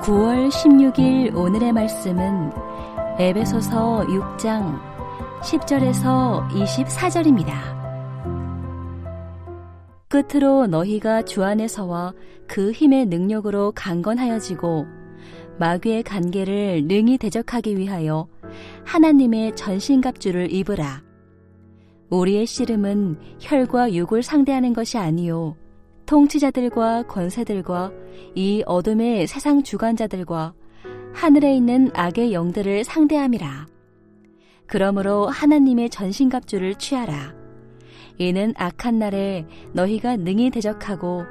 9월 16일 오늘의 말씀은 에베소서 6장 10절에서 24절입니다. 끝으로 너희가 주 안에서와 그 힘의 능력으로 강건하여지고 마귀의 간계를 능히 대적하기 위하여 하나님의 전신갑주를 입으라. 우리의 씨름은 혈과 육을 상대하는 것이 아니요 통치자들과 권세들과 이 어둠의 세상 주관자들과 하늘에 있는 악의 영들을 상대함이라. 그러므로 하나님의 전신갑주를 취하라. 이는 악한 날에 너희가 능히 대적하고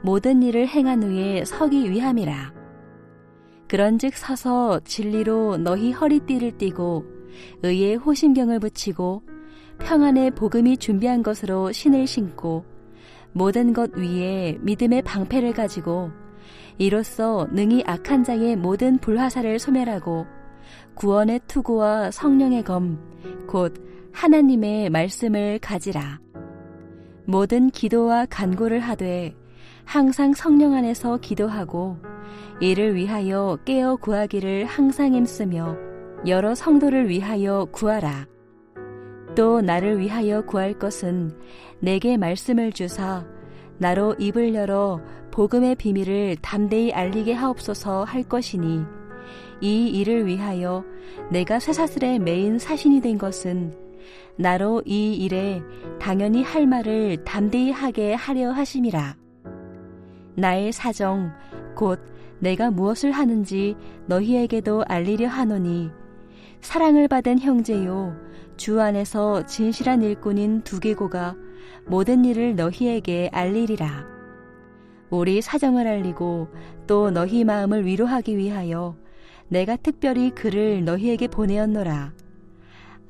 모든 일을 행한 후에 서기 위함이라. 그런즉 서서 진리로 너희 허리띠를 띠고 의의 호심경을 붙이고 평안의 복음이 준비한 것으로 신을 신고 모든 것 위에 믿음의 방패를 가지고 이로써 능히 악한 자의 모든 불화살을 소멸하고 구원의 투구와 성령의 검 곧 하나님의 말씀을 가지라. 모든 기도와 간구를 하되 항상 성령 안에서 기도하고 이를 위하여 깨어 구하기를 항상 힘쓰며 여러 성도를 위하여 구하라. 또 나를 위하여 구할 것은 내게 말씀을 주사 나로 입을 열어 복음의 비밀을 담대히 알리게 하옵소서 할 것이니 이 일을 위하여 내가 쇠사슬에 매인 사신이 된 것은 나로 이 일에 당연히 할 말을 담대히 하게 하려 하심이라. 나의 사정 곧 내가 무엇을 하는지 너희에게도 알리려 하노니 사랑을 받은 형제요 주 안에서 진실한 일꾼인 두기고가 모든 일을 너희에게 알리리라. 우리 사정을 알리고 또 너희 마음을 위로하기 위하여 내가 특별히 그를 너희에게 보내었노라.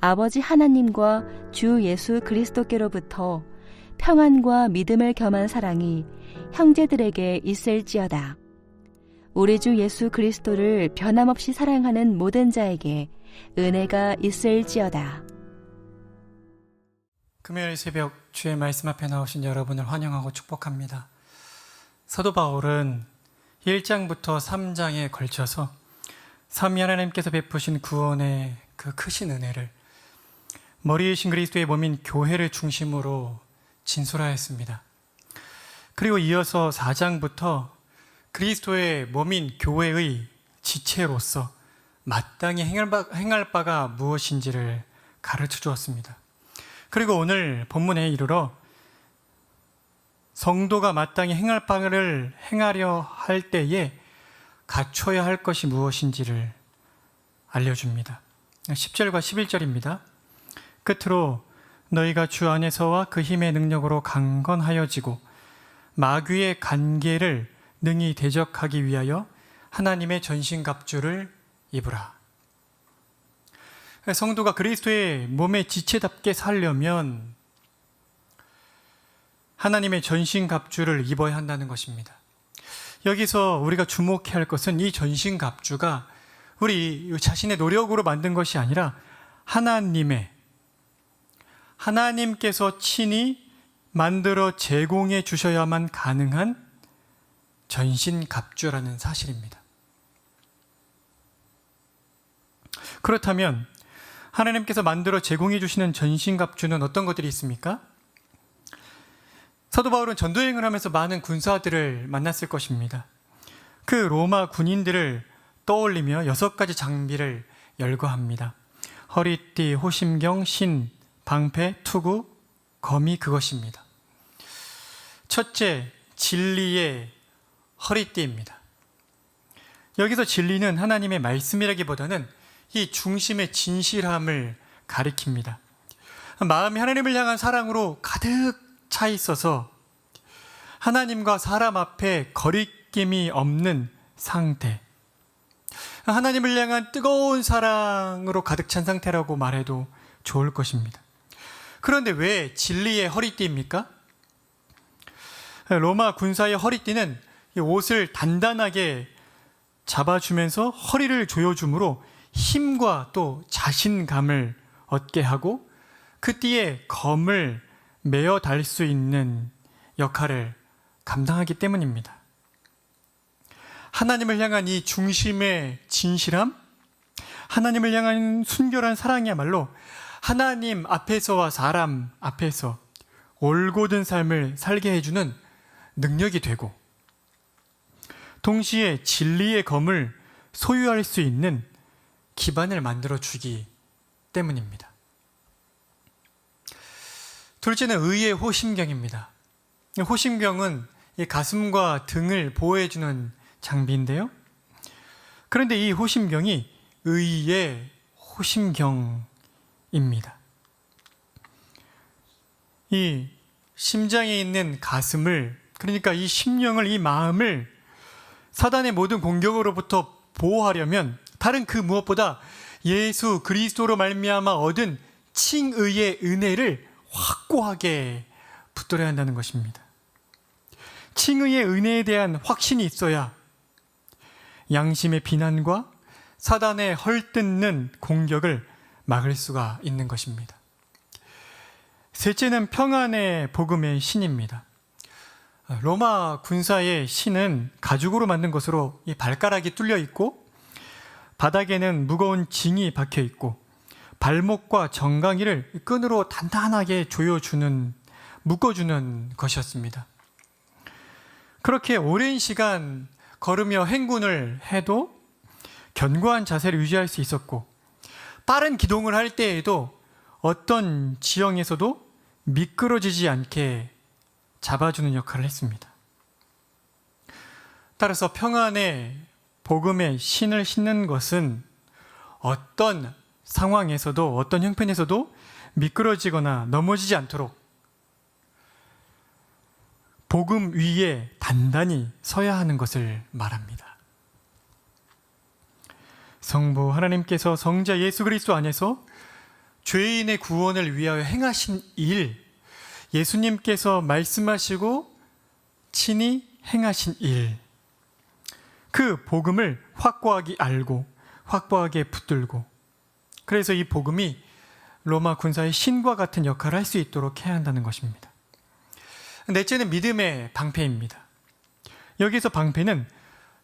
아버지 하나님과 주 예수 그리스도께로부터 평안과 믿음을 겸한 사랑이 형제들에게 있을지어다. 우리 주 예수 그리스도를 변함없이 사랑하는 모든 자에게 은혜가 있을지어다. 금요일 새벽 주의 말씀 앞에 나오신 여러분을 환영하고 축복합니다. 사도 바울은 1장부터 3장에 걸쳐서 삼위 하나님께서 베푸신 구원의 그 크신 은혜를 머리이신 그리스도의 몸인 교회를 중심으로 진술하였습니다. 그리고 이어서 4장부터 그리스도의 몸인 교회의 지체로서 마땅히 행할 바가 무엇인지를 가르쳐 주었습니다. 그리고 오늘 본문에 이르러 성도가 마땅히 행할 바를 행하려 할 때에 갖춰야 할 것이 무엇인지를 알려줍니다. 10절과 11절입니다. 끝으로 너희가 주 안에서와 그 힘의 능력으로 강건하여지고 마귀의 간계를 능히 대적하기 위하여 하나님의 전신갑주를 입으라. 성도가 그리스도의 몸의 지체답게 살려면 하나님의 전신갑주를 입어야 한다는 것입니다. 여기서 우리가 주목해야 할 것은 이 전신갑주가 우리 자신의 노력으로 만든 것이 아니라 하나님께서 친히 만들어 제공해 주셔야만 가능한 전신갑주라는 사실입니다. 그렇다면 하나님께서 만들어 제공해 주시는 전신갑주는 어떤 것들이 있습니까? 사도 바울은 전도여행을 하면서 많은 군사들을 만났을 것입니다. 그 로마 군인들을 떠올리며 6가지 장비를 열거합니다. 허리띠, 호심경, 신, 방패, 투구, 검이 그것입니다. 첫째, 진리의 허리띠입니다. 여기서 진리는 하나님의 말씀이라기보다는 이 중심의 진실함을 가리킵니다. 마음이 하나님을 향한 사랑으로 가득 차 있어서 하나님과 사람 앞에 거리낌이 없는 상태, 하나님을 향한 뜨거운 사랑으로 가득 찬 상태라고 말해도 좋을 것입니다. 그런데 왜 진리의 허리띠입니까? 로마 군사의 허리띠는 옷을 단단하게 잡아주면서 허리를 조여줌으로 힘과 또 자신감을 얻게 하고 그 띠에 검을 메어 달 수 있는 역할을 감당하기 때문입니다. 하나님을 향한 이 중심의 진실함, 하나님을 향한 순결한 사랑이야말로 하나님 앞에서와 사람 앞에서 올곧은 삶을 살게 해주는 능력이 되고, 동시에 진리의 검을 소유할 수 있는 기반을 만들어주기 때문입니다. 둘째는 의의 호심경입니다. 호심경은 이 가슴과 등을 보호해주는 장비인데요. 그런데 이 호심경이 의의 호심경입니다. 이 심장에 있는 가슴을, 그러니까 이 심령을, 이 마음을 사단의 모든 공격으로부터 보호하려면 다른 그 무엇보다 예수 그리스도로 말미암아 얻은 칭의의 은혜를 확고하게 붙들어야 한다는 것입니다. 칭의의 은혜에 대한 확신이 있어야 양심의 비난과 사단의 헐뜯는 공격을 막을 수가 있는 것입니다. 셋째는 평안의 복음의 신입니다. 로마 군사의 신은 가죽으로 만든 것으로 이 발가락이 뚫려 있고, 바닥에는 무거운 징이 박혀 있고, 발목과 정강이를 끈으로 단단하게 묶어주는 것이었습니다. 그렇게 오랜 시간 걸으며 행군을 해도 견고한 자세를 유지할 수 있었고, 빠른 기동을 할 때에도 어떤 지형에서도 미끄러지지 않게 잡아주는 역할을 했습니다. 따라서 평안의 복음의 신을 신는 것은 어떤 상황에서도, 어떤 형편에서도 미끄러지거나 넘어지지 않도록 복음 위에 단단히 서야 하는 것을 말합니다. 성부 하나님께서 성자 예수 그리스도 안에서 죄인의 구원을 위하여 행하신 일, 예수님께서 말씀하시고 친히 행하신 일, 그 복음을 확고하게 알고 확고하게 붙들고, 그래서 이 복음이 로마 군사의 신과 같은 역할을 할 수 있도록 해야 한다는 것입니다. 넷째는 믿음의 방패입니다. 여기서 방패는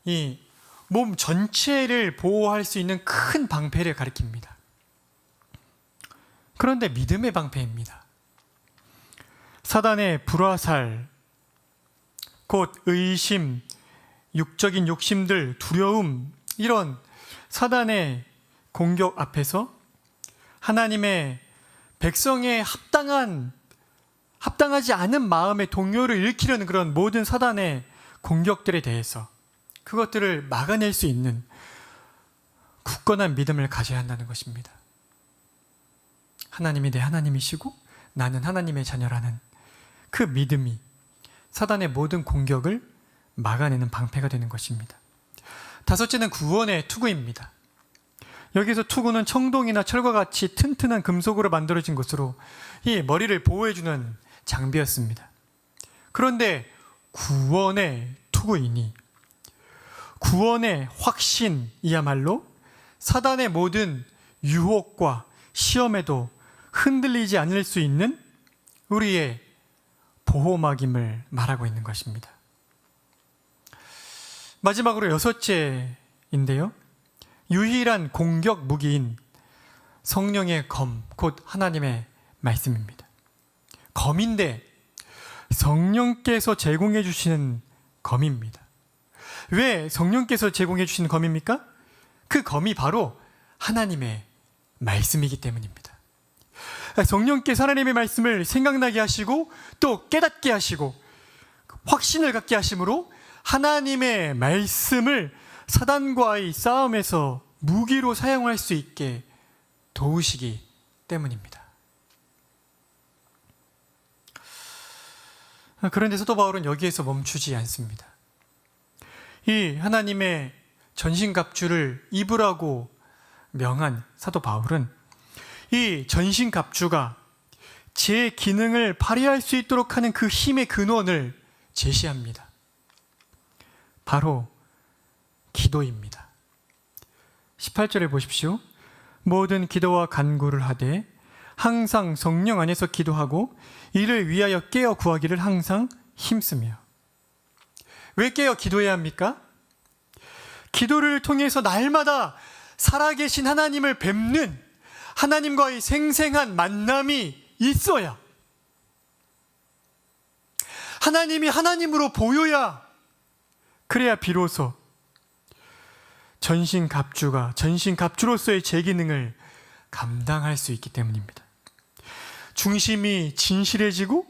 이 몸 전체를 보호할 수 있는 큰 방패를 가리킵니다. 그런데 믿음의 방패입니다. 사단의 불화살, 곧 의심, 육적인 욕심들, 두려움, 이런 사단의 공격 앞에서 하나님의 백성의 합당하지 않은 마음의 동요를 일으키려는 그런 모든 사단의 공격들에 대해서 그것들을 막아낼 수 있는 굳건한 믿음을 가져야 한다는 것입니다. 하나님이 내 하나님이시고 나는 하나님의 자녀라는 그 믿음이 사단의 모든 공격을 막아내는 방패가 되는 것입니다. 다섯째는 구원의 투구입니다. 여기서 투구는 청동이나 철과 같이 튼튼한 금속으로 만들어진 것으로 이 머리를 보호해주는 장비였습니다. 그런데 구원의 투구이니 구원의 확신이야말로 사단의 모든 유혹과 시험에도 흔들리지 않을 수 있는 우리의 보호막임을 말하고 있는 것입니다. 마지막으로 여섯째인데요. 유일한 공격 무기인 성령의 검, 곧 하나님의 말씀입니다. 검인데 성령께서 제공해 주시는 검입니다. 왜 성령께서 제공해 주시는 검입니까? 그 검이 바로 하나님의 말씀이기 때문입니다. 성령께서 하나님의 말씀을 생각나게 하시고 또 깨닫게 하시고 확신을 갖게 하심으로 하나님의 말씀을 사단과의 싸움에서 무기로 사용할 수 있게 도우시기 때문입니다. 그런데 사도 바울은 여기에서 멈추지 않습니다. 이 하나님의 전신갑주를 입으라고 명한 사도 바울은 이 전신갑주가 제 기능을 발휘할 수 있도록 하는 그 힘의 근원을 제시합니다. 바로 기도입니다. 18절에 보십시오. 모든 기도와 간구를 하되 항상 성령 안에서 기도하고 이를 위하여 깨어 구하기를 항상 힘쓰며. 왜 깨어 기도해야 합니까? 기도를 통해서 날마다 살아계신 하나님을 뵙는 하나님과의 생생한 만남이 있어야, 하나님이 하나님으로 보여야, 그래야 비로소 전신갑주로서의 제 기능을 감당할 수 있기 때문입니다. 중심이 진실해지고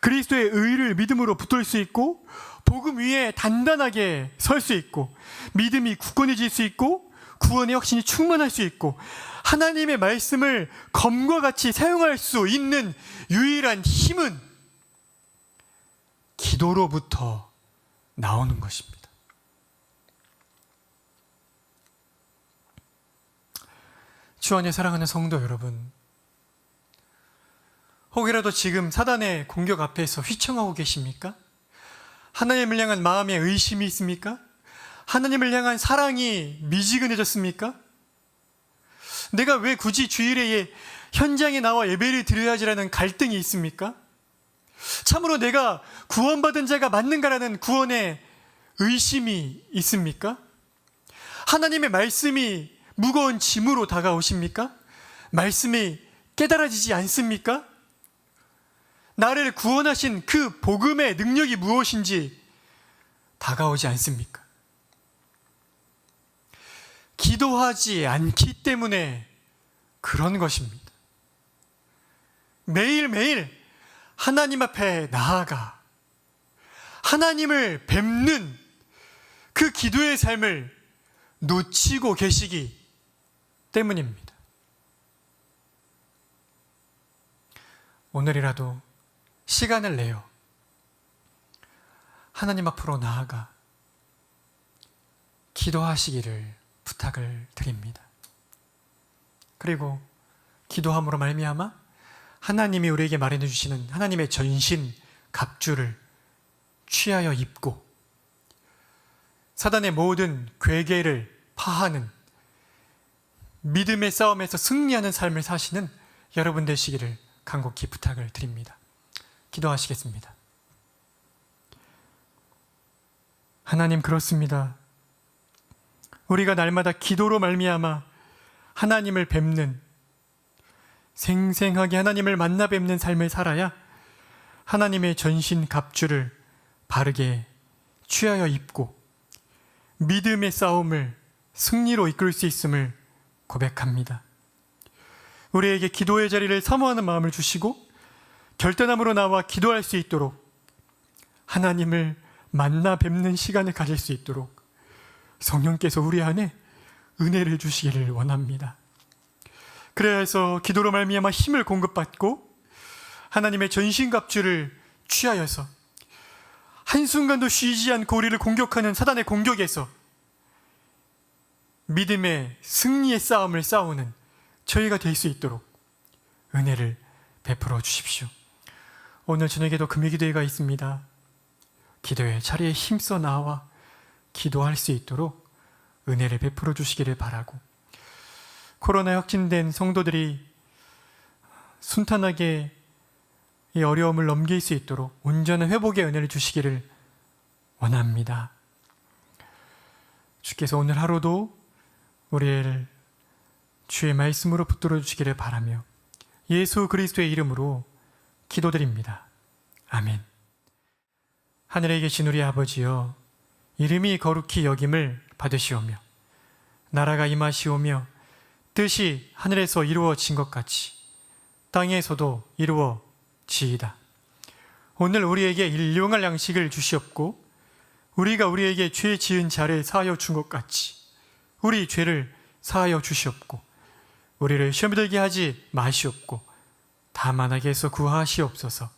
그리스도의 의를 믿음으로 붙들 수 있고, 복음 위에 단단하게 설 수 있고, 믿음이 굳건해질 수 있고, 구원의 확신이 충만할 수 있고, 하나님의 말씀을 검과 같이 사용할 수 있는 유일한 힘은 기도로부터 나오는 것입니다. 주 안에 사랑하는 성도 여러분, 혹이라도 지금 사단의 공격 앞에서 휘청하고 계십니까? 하나님을 향한 마음에 의심이 있습니까? 하나님을 향한 사랑이 미지근해졌습니까? 내가 왜 굳이 주일에 현장에 나와 예배를 드려야 하지라는 갈등이 있습니까? 참으로 내가 구원받은 자가 맞는가라는 구원의 의심이 있습니까? 하나님의 말씀이 무거운 짐으로 다가오십니까? 말씀이 깨달아지지 않습니까? 나를 구원하신 그 복음의 능력이 무엇인지 다가오지 않습니까? 기도하지 않기 때문에 그런 것입니다. 매일매일 하나님 앞에 나아가 하나님을 뵙는 그 기도의 삶을 놓치고 계시기 때문입니다. 오늘이라도 시간을 내어 하나님 앞으로 나아가 기도하시기를 부탁을 드립니다. 그리고 기도함으로 말미암아 하나님이 우리에게 마련해 주시는 하나님의 전신 갑주를 취하여 입고 사단의 모든 괴계를 파하는 믿음의 싸움에서 승리하는 삶을 사시는 여러분 되시기를 간곡히 부탁을 드립니다. 기도하시겠습니다. 하나님, 그렇습니다. 우리가 날마다 기도로 말미암아 하나님을 뵙는, 생생하게 하나님을 만나 뵙는 삶을 살아야 하나님의 전신 갑주를 바르게 취하여 입고 믿음의 싸움을 승리로 이끌 수 있음을 고백합니다. 우리에게 기도의 자리를 사모하는 마음을 주시고 결단함으로 나와 기도할 수 있도록, 하나님을 만나 뵙는 시간을 가질 수 있도록 성령께서 우리 안에 은혜를 주시기를 원합니다. 그래야 해서 기도로 말미암아 힘을 공급받고 하나님의 전신갑주를 취하여서 한순간도 쉬지 않고 우리를 공격하는 사단의 공격에서 믿음의 승리의 싸움을 싸우는 저희가 될 수 있도록 은혜를 베풀어 주십시오. 오늘 저녁에도 금요기도회가 있습니다. 기도의 자리에 힘써 나와 기도할 수 있도록 은혜를 베풀어 주시기를 바라고, 코로나에 확진된 성도들이 순탄하게 이 어려움을 넘길 수 있도록 온전한 회복의 은혜를 주시기를 원합니다. 주께서 오늘 하루도 우리를 주의 말씀으로 붙들어 주시기를 바라며 예수 그리스도의 이름으로 기도드립니다. 아멘. 하늘에 계신 우리 아버지여, 이름이 거룩히 여김을 받으시오며 나라가 임하시오며 뜻이 하늘에서 이루어진 것 같이 땅에서도 이루어지이다. 오늘 우리에게 일용할 양식을 주시옵고 우리가 우리에게 죄 지은 자를 사하여 준 것 같이 우리 죄를 사하여 주시옵고 우리를 시험에 들게 하지 마시옵고 다만하게서 구하시옵소서.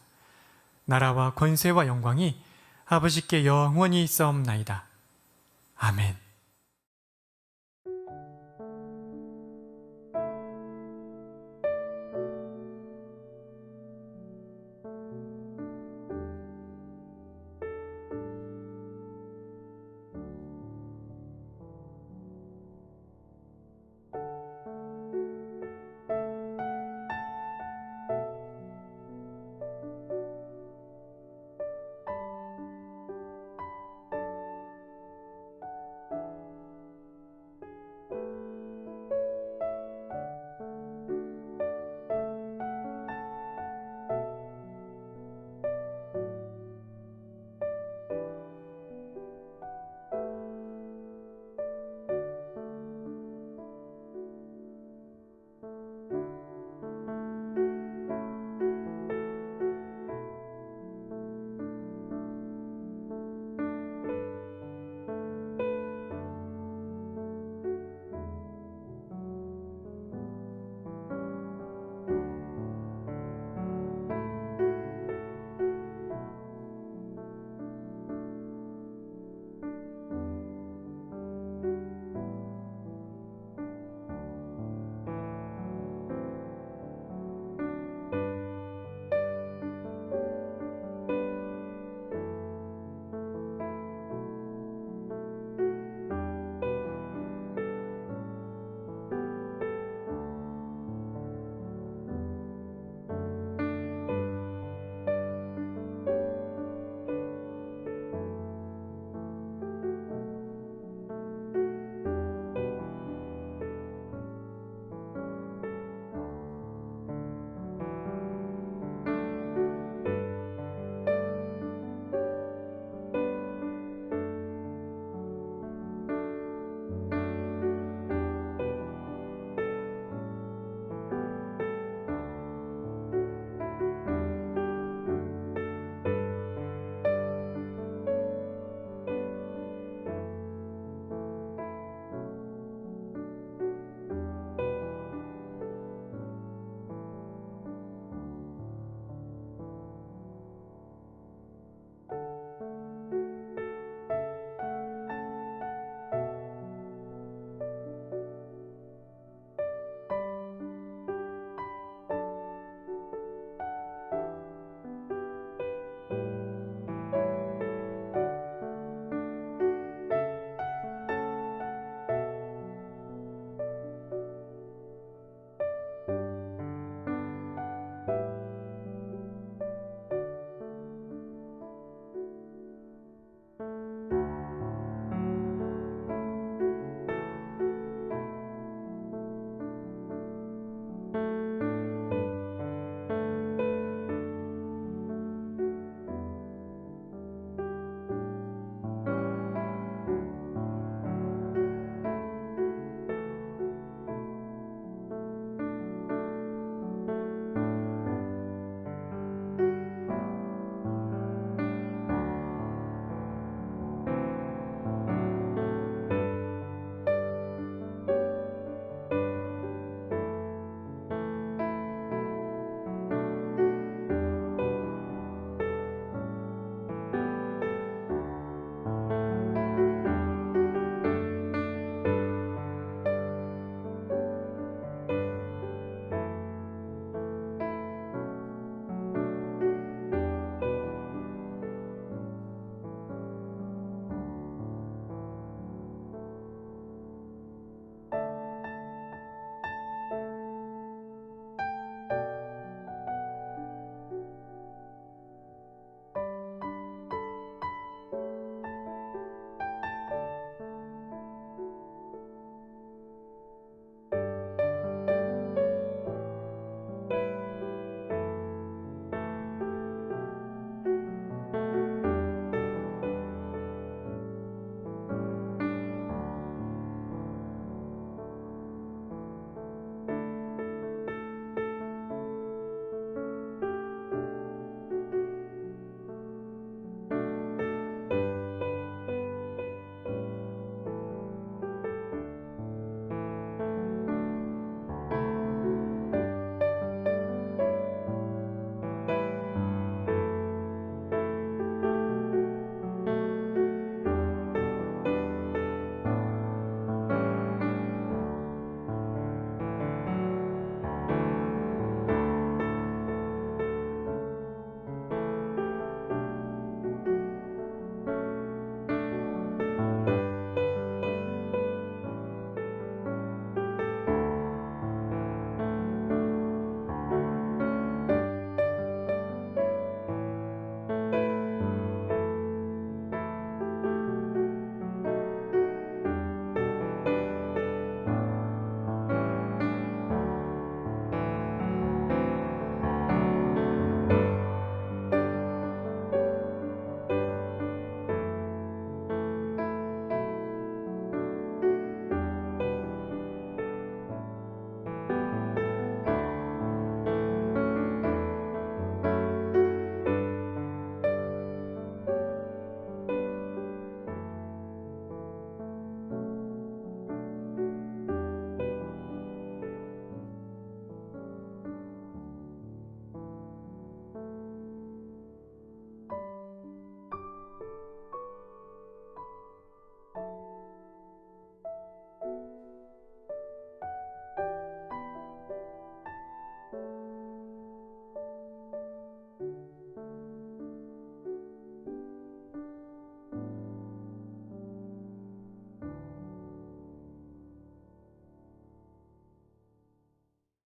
나라와 권세와 영광이 아버지께 영원히 있사옵나이다. 아멘.